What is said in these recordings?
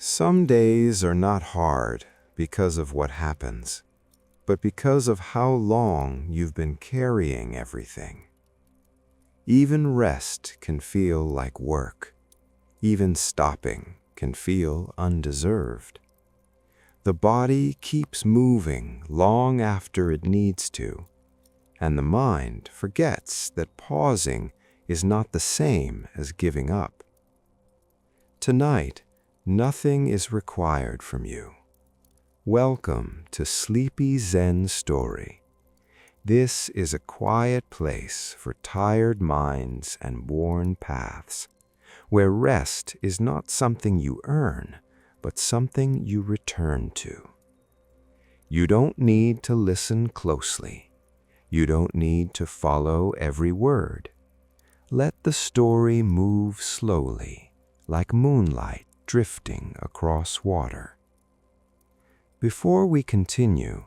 Some days are not hard because of what happens, but because of how long you've been carrying everything. Even rest can feel like work. Even stopping can feel undeserved. The body keeps moving long after it needs to, and the mind forgets that pausing is not the same as giving up. Tonight, nothing is required from you. Welcome to Sleepy Zen Story. This is a quiet place for tired minds and worn paths, where rest is not something you earn, but something you return to. You don't need to listen closely. You don't need to follow every word. Let the story move slowly, like moonlight drifting across water. Before we continue,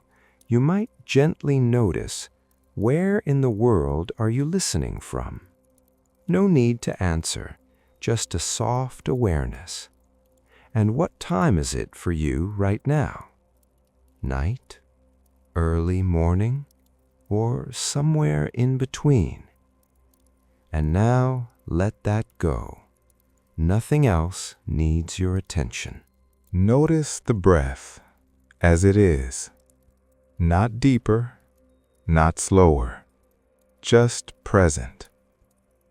you might gently notice, where in the world are you listening from? No need to answer, just a soft awareness. And what time is it for you right now? Night? Early morning? Or somewhere in between? And now let that go. Nothing else needs your attention. Notice the breath as it is. Not deeper, not slower, just present,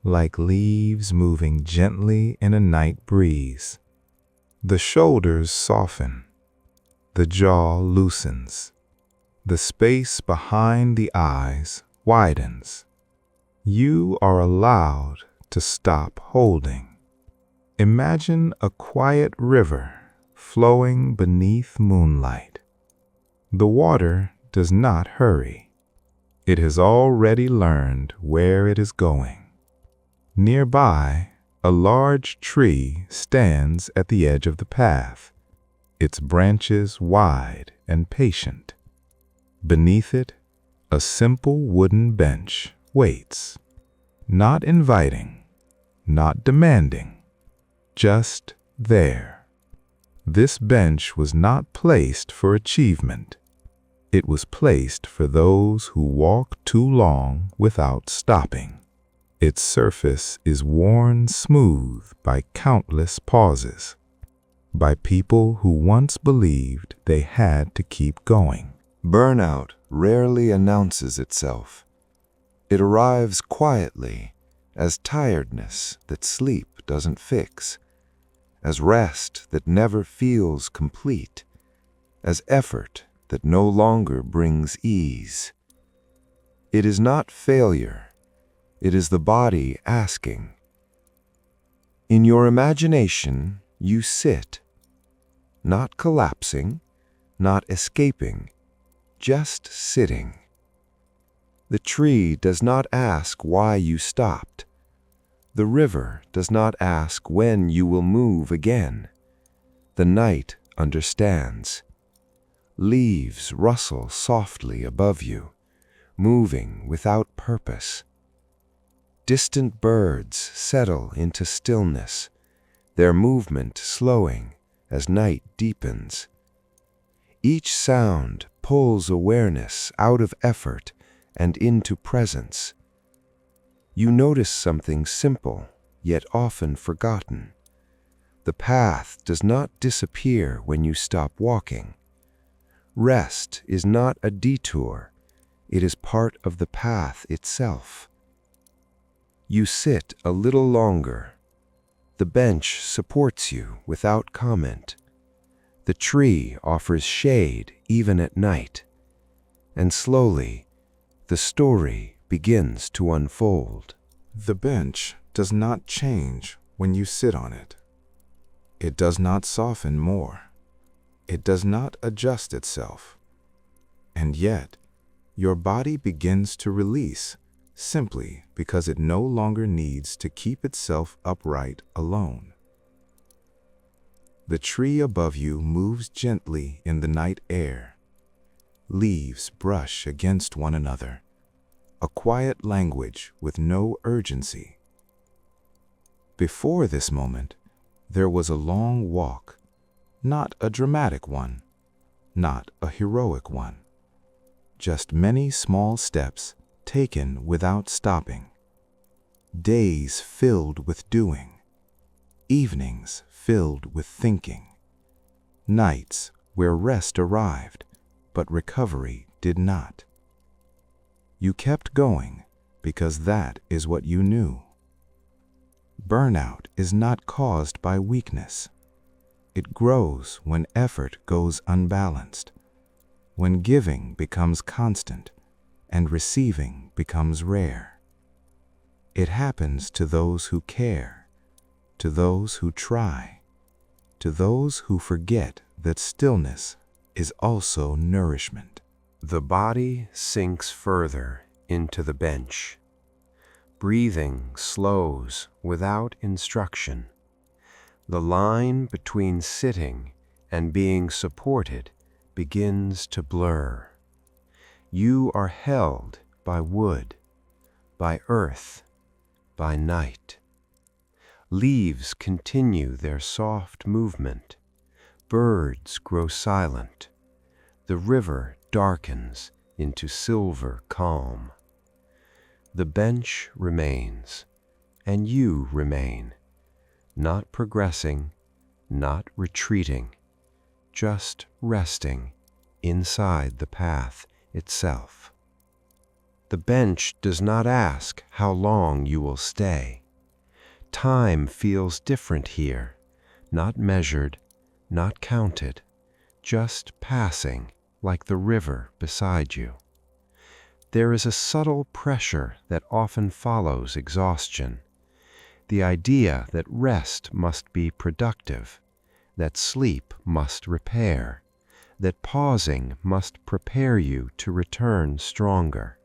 like leaves moving gently in a night breeze. The shoulders soften, the jaw loosens, the space behind the eyes widens. You are allowed to stop holding. Imagine a quiet river flowing beneath moonlight. The water does not hurry. It has already learned where it is going. Nearby, a large tree stands at the edge of the path, its branches wide and patient. Beneath it, a simple wooden bench waits, not inviting, not demanding, just there. This bench was not placed for achievement. It was placed for those who walk too long without stopping. Its surface is worn smooth by countless pauses, by people who once believed they had to keep going. Burnout rarely announces itself. It arrives quietly, as tiredness that sleep doesn't fix, as rest that never feels complete, as effort that no longer brings ease. It is not failure. It is the body asking. In your imagination, you sit, not collapsing, not escaping, just sitting. The tree does not ask why you stopped. The river does not ask when you will move again. The night understands. Leaves rustle softly above you, moving without purpose. Distant birds settle into stillness, their movement slowing as night deepens. Each sound pulls awareness out of effort and into presence. You notice something simple, yet often forgotten. The path does not disappear when you stop walking. Rest is not a detour. It is part of the path itself. You sit a little longer. The bench supports you without comment. The tree offers shade even at night. And slowly, the story begins to unfold. The bench does not change when you sit on it. It does not soften more. It does not adjust itself. And yet, your body begins to release simply because it no longer needs to keep itself upright alone. The tree above you moves gently in the night air. Leaves brush against one another, a quiet language with no urgency. Before this moment, there was a long walk, Not a dramatic one, not a heroic one. Just many small steps taken without stopping. Days filled with doing. Evenings filled with thinking. Nights where rest arrived, but recovery did not. You kept going because that is what you knew. Burnout is not caused by weakness. It grows when effort goes unbalanced, when giving becomes constant and receiving becomes rare. It happens to those who care, to those who try, to those who forget that stillness is also nourishment. The body sinks further into the bench. Breathing slows without instruction. The line between sitting and being supported begins to blur. You are held by wood, by earth, by night. Leaves continue their soft movement. Birds grow silent. The river darkens into silver calm. The bench remains, and you remain, not progressing, not retreating, just resting inside the path itself. The bench does not ask how long you will stay. Time feels different here, not measured, not counted, just passing like the river beside you. There is a subtle pressure that often follows exhaustion. The idea that rest must be productive, that sleep must repair, that pausing must prepare you to return stronger.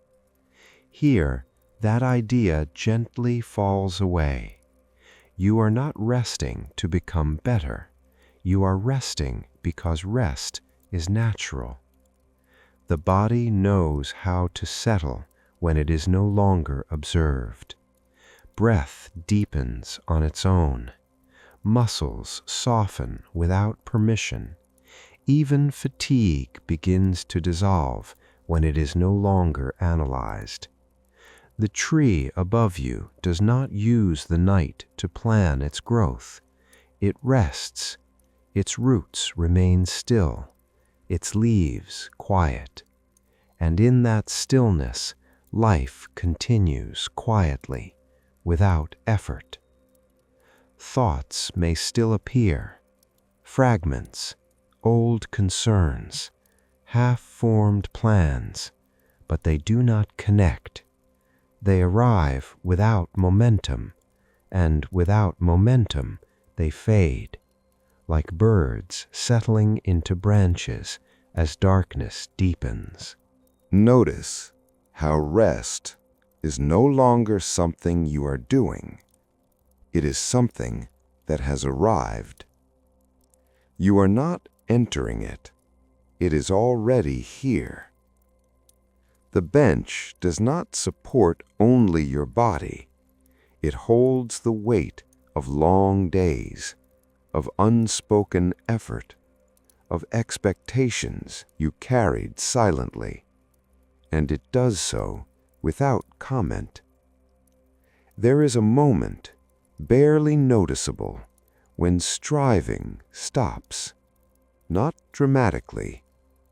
Here, that idea gently falls away. You are not resting to become better. You are resting because rest is natural. The body knows how to settle when it is no longer observed. Breath deepens on its own. Muscles soften without permission. Even fatigue begins to dissolve when it is no longer analyzed. The tree above you does not use the night to plan its growth. It rests. Its roots remain still, its leaves quiet. And in that stillness, life continues quietly, without effort. Thoughts may still appear, fragments, old concerns, half-formed plans, but they do not connect. They arrive without momentum, and without momentum they fade, like birds settling into branches as darkness deepens. Notice how rest is no longer something you are doing. It is something that has arrived. You are not entering it. It is already here. The bench does not support only your body. It holds the weight of long days, of unspoken effort, of expectations you carried silently. And it does so without comment. There is a moment, barely noticeable, when striving stops, not dramatically,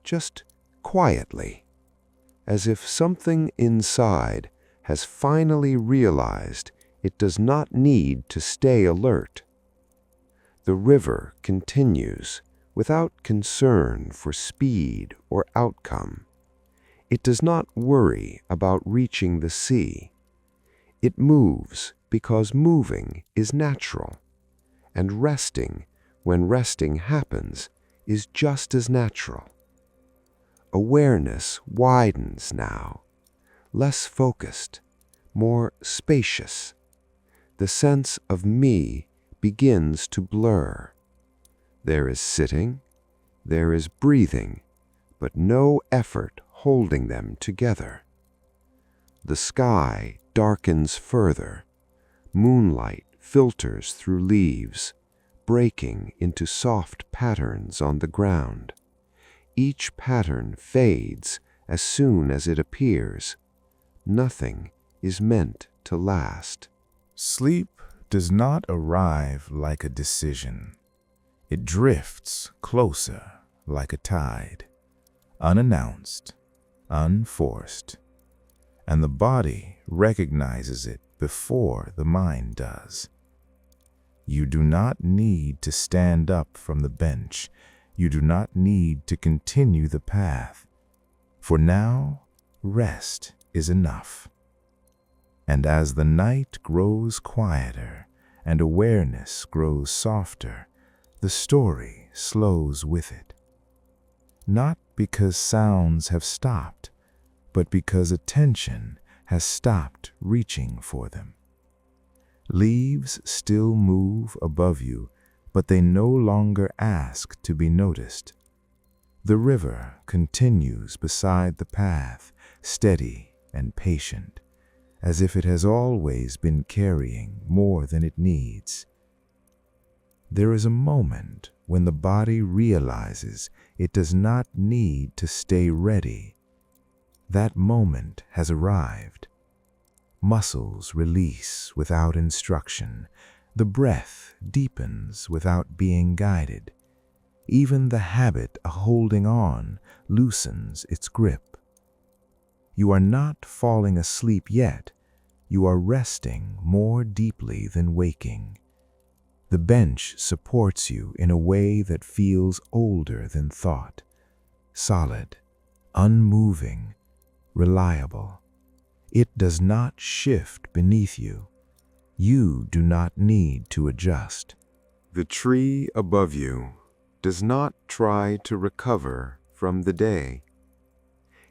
just quietly, as if something inside has finally realized it does not need to stay alert. The river continues without concern for speed or outcome. It does not worry about reaching the sea. It moves because moving is natural, and resting when resting happens is just as natural. Awareness widens now, less focused, more spacious. The sense of me begins to blur. There is sitting, there is breathing, but no effort holding them together. The sky darkens further. Moonlight filters through leaves. breaking into soft patterns on the ground. Each pattern fades as soon as it appears. Nothing is meant to last. Sleep does not arrive like a decision. It drifts closer like a tide, unannounced, unforced, and the body recognizes it before the mind does. You do not need to stand up from the bench. You do not need to continue the path. For now, rest is enough. And as the night grows quieter and awareness grows softer, the story slows with it. Not because sounds have stopped, but because attention has stopped reaching for them. Leaves still move above you, but they no longer ask to be noticed. The river continues beside the path, steady and patient, as if it has always been carrying more than it needs. There is a moment when the body realizes it does not need to stay ready. That moment has arrived. Muscles release without instruction. The breath deepens without being guided. Even the habit of holding on loosens its grip. You are not falling asleep yet. You are resting more deeply than waking. The bench supports you in a way that feels older than thought. Solid, unmoving, reliable. It does not shift beneath you. You do not need to adjust. The tree above you does not try to recover from the day.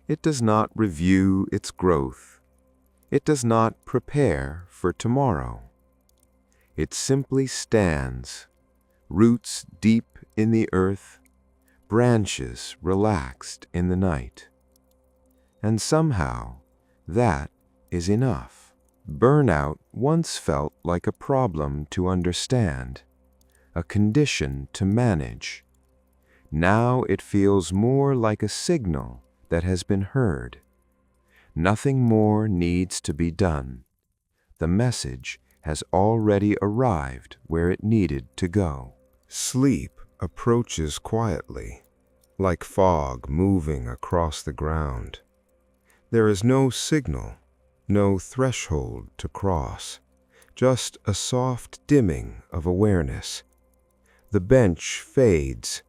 It does not review its growth. It does not prepare for tomorrow. It simply stands, roots deep in the earth, branches relaxed in the night. And somehow, that is enough. Burnout once felt like a problem to understand, a condition to manage. Now it feels more like a signal that has been heard. Nothing more needs to be done. The message has already arrived where it needed to go. Sleep approaches quietly, like fog moving across the ground. There is no signal, no threshold to cross, just a soft dimming of awareness. The bench fades,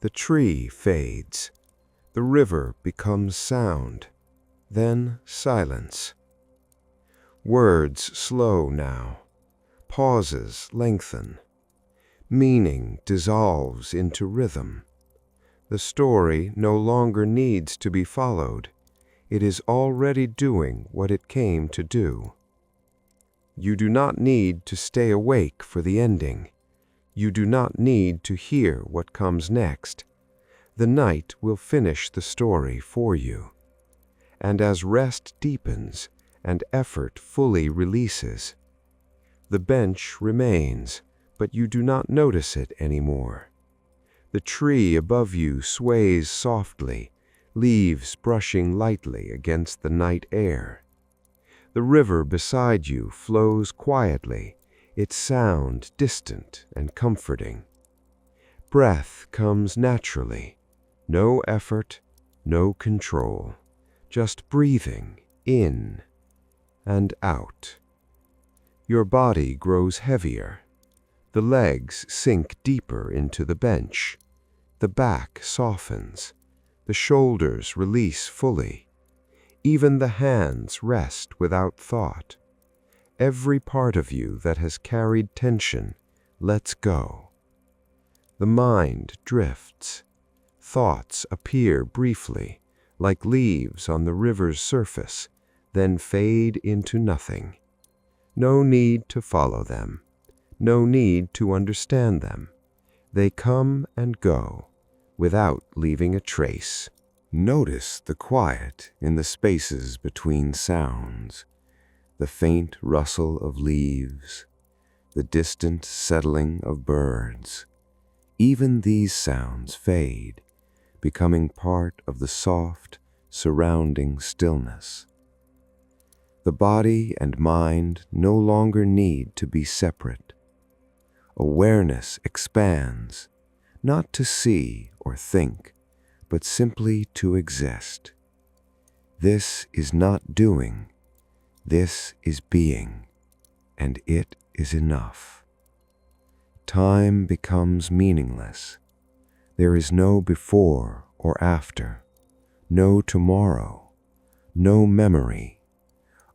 the tree fades, the river becomes sound, then silence. Words slow now, pauses lengthen, meaning dissolves into rhythm. The story no longer needs to be followed. It is already doing what it came to do. You do not need to stay awake for the ending. You do not need to hear what comes next. The night will finish the story for you. And as rest deepens and effort fully releases, the bench remains, but you do not notice it anymore. The tree above you sways softly, leaves brushing lightly against the night air. The river beside you flows quietly, its sound distant and comforting. Breath comes naturally, no effort, no control, just breathing in and out. Your body grows heavier. The legs sink deeper into the bench. The back softens. The shoulders release fully. Even the hands rest without thought. Every part of you that has carried tension lets go. The mind drifts. Thoughts appear briefly, like leaves on the river's surface, then fade into nothing. No need to follow them. No need to understand them. They come and go, without leaving a trace. Notice the quiet in the spaces between sounds, the faint rustle of leaves, the distant settling of birds. Even these sounds fade, becoming part of the soft, surrounding stillness. The body and mind no longer need to be separate. Awareness expands, not to see or think, but simply to exist. This is not doing, this is being, and it is enough. Time becomes meaningless. There is no before or after, no tomorrow, no memory,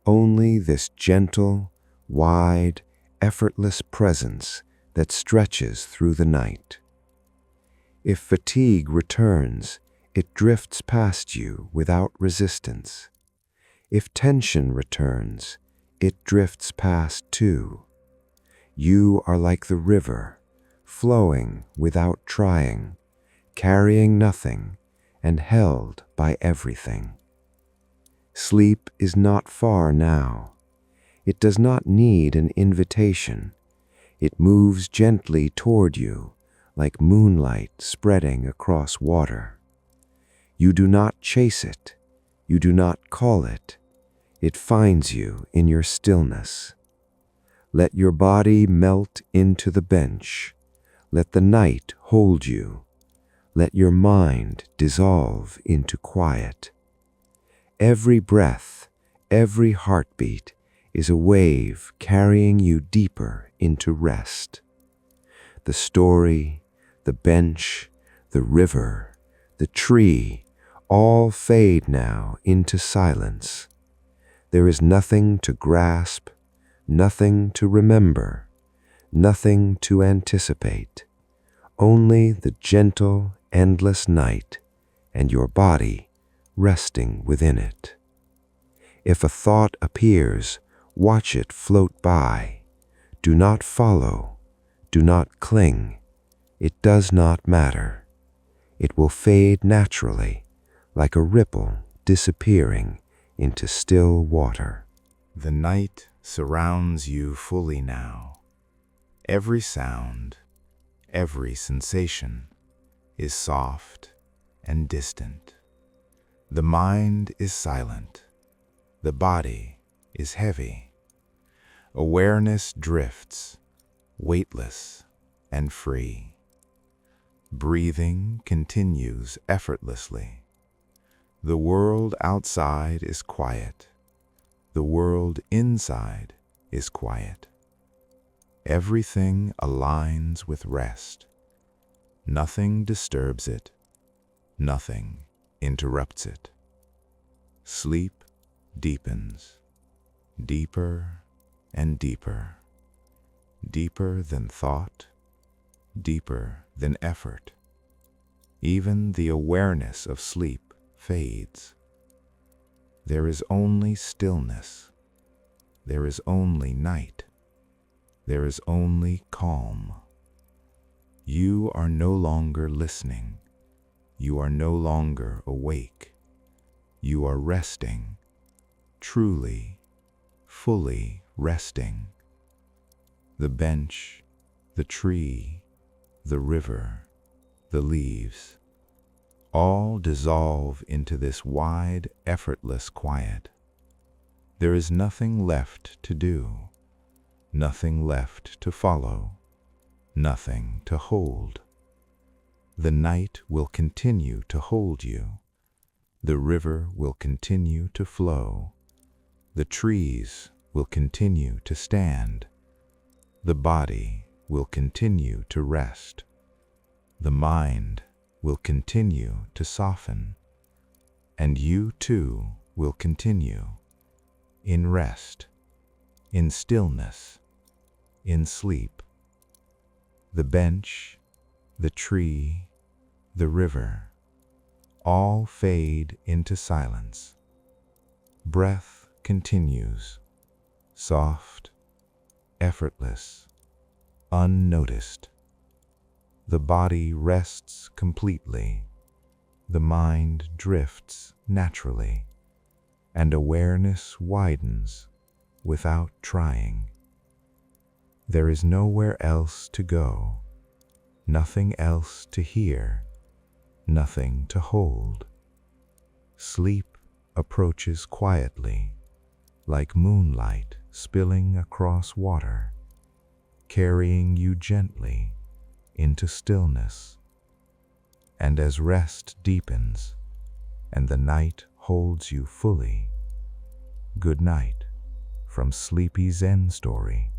only this gentle, wide, effortless presence that stretches through the night. If fatigue returns, it drifts past you without resistance. If tension returns, it drifts past too. You are like the river, flowing without trying, carrying nothing, and held by everything. Sleep is not far now. It does not need an invitation. It moves gently toward you, like moonlight spreading across water. You do not chase it. You do not call it. It finds you in your stillness. Let your body melt into the bench. Let the night hold you. Let your mind dissolve into quiet. Every breath, every heartbeat is a wave carrying you deeper into rest. The story, the bench, the river, the tree, all fade now into silence. There is nothing to grasp, nothing to remember, nothing to anticipate, only the gentle, endless night and your body resting within it. If a thought appears, watch it float by. Do not follow, do not cling. It does not matter. It will fade naturally, like a ripple disappearing into still water. The night surrounds you fully now. Every sound, every sensation is soft and distant. The mind is silent. The body is heavy. Awareness drifts, weightless and free. Breathing continues effortlessly. The world outside is quiet. The world inside is quiet. Everything aligns with rest. Nothing disturbs it. Nothing interrupts it. Sleep deepens, deeper and deeper, deeper than thought, deeper than effort. Even the awareness of sleep fades. There is only stillness. There is only night. There is only calm. You are no longer listening. You are no longer awake. You are resting, truly, fully resting. The bench, the tree, the river, the leaves, all dissolve into this wide, effortless quiet. There is nothing left to do, nothing left to follow, nothing to hold. The night will continue to hold you. The river will continue to flow. The trees will continue to stand. The body will continue to rest. The mind will continue to soften. And you too will continue in rest, in stillness, in sleep. The bench, the tree, the river, all fade into silence. Breath continues, soft, effortless, unnoticed. The body rests completely. The mind drifts naturally, and awareness widens without trying. There is nowhere else to go, nothing else to hear, nothing to hold. Sleep approaches quietly, like moonlight spilling across water, carrying you gently into stillness. And as rest deepens and the night holds you fully, good night from Sleepy Zen Story.